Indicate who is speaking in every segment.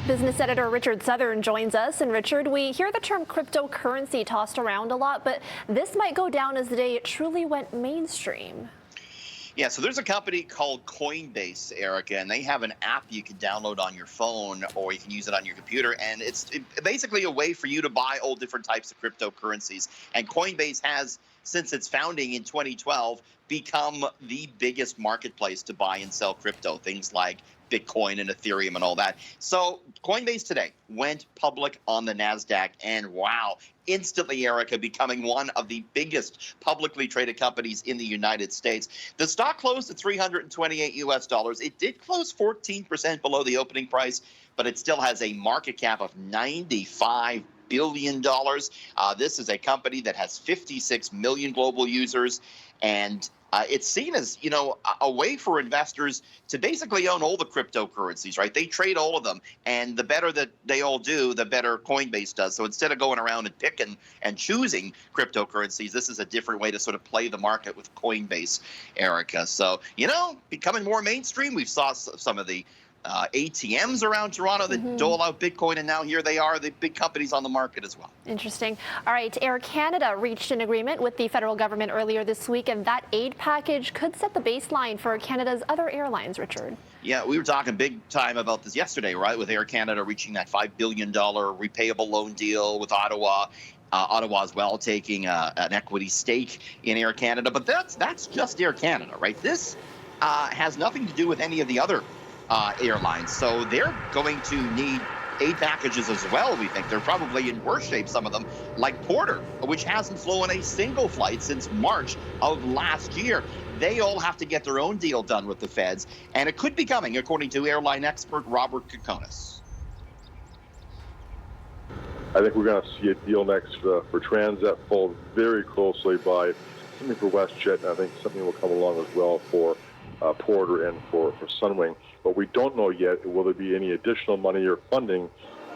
Speaker 1: Business editor Richard Southern joins us. And Richard, we hear the term cryptocurrency tossed around a lot, but this might go down as the day it truly went mainstream.
Speaker 2: Yeah, so there's a company called Coinbase, Erica, and they have an app you can download on your phone or you can use it on your computer. And it's basically a way for you to buy all different types of cryptocurrencies. And Coinbase has, since its founding in 2012, become the biggest marketplace to buy and sell crypto, things like Bitcoin and Ethereum and all that. So Coinbase today went public on the Nasdaq, and wow, instantly, Erica, becoming one of the biggest publicly traded companies in the United States. The stock closed at $328. It did close 14% below the opening price, but it still has a market cap of $95 billion. This is a company that has 56 million global users, and it's seen as, a way for investors to basically own all the cryptocurrencies, right? They trade all of them, and the better that they all do, the better Coinbase does. So instead of going around and picking and choosing cryptocurrencies, this is a different way to sort of play the market with Coinbase, Erica. So, becoming more mainstream. We saw some of the ATMs around Toronto that dole out Bitcoin, and now here they are, the big companies on the market as well.
Speaker 1: Interesting. All right, Air Canada reached an agreement with the federal government earlier this week, and that aid package could set the baseline for Canada's other airlines, Richard.
Speaker 2: Yeah, we were talking big time about this yesterday, right, with Air Canada reaching that $5 billion repayable loan deal with Ottawa. Ottawa as well taking an equity stake in Air Canada. But that's just Air Canada, right? This has nothing to do with any of the other airlines. So they're going to need aid packages as well, we think. They're probably in worse shape, some of them, like Porter, which hasn't flown a single flight since March of last year. They all have to get their own deal done with the feds, and it could be coming, according to airline expert Robert Kokonis.
Speaker 3: I think we're going to see a deal next for Transat, followed very closely by something for WestJet, and I think something will come along as well for Porter and for Sunwing. But we don't know yet, will there be any additional money or funding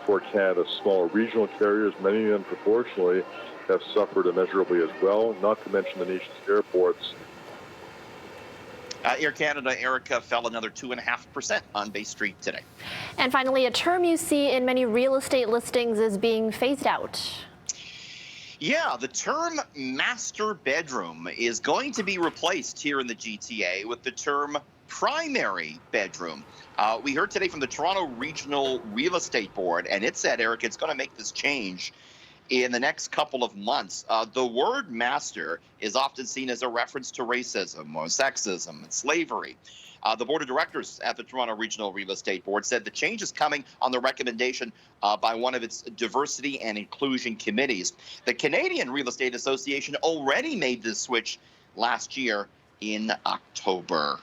Speaker 3: for Canada's smaller regional carriers? Many of them proportionally have suffered immeasurably as well, not to mention the nation's airports.
Speaker 2: Air Canada, Erica, fell another 2.5% on Bay Street today.
Speaker 1: And finally, a term you see in many real estate listings is being phased out.
Speaker 2: Yeah, the term master bedroom is going to be replaced here in the GTA with the term primary bedroom. We heard today from the Toronto Regional Real Estate Board, and it said, Eric, it's going to make this change in the next couple of months. The word master is often seen as a reference to racism or sexism and slavery. The board of directors at the Toronto Regional Real Estate Board said the change is coming on the recommendation by one of its diversity and inclusion committees. The Canadian Real Estate Association already made this switch last year in October.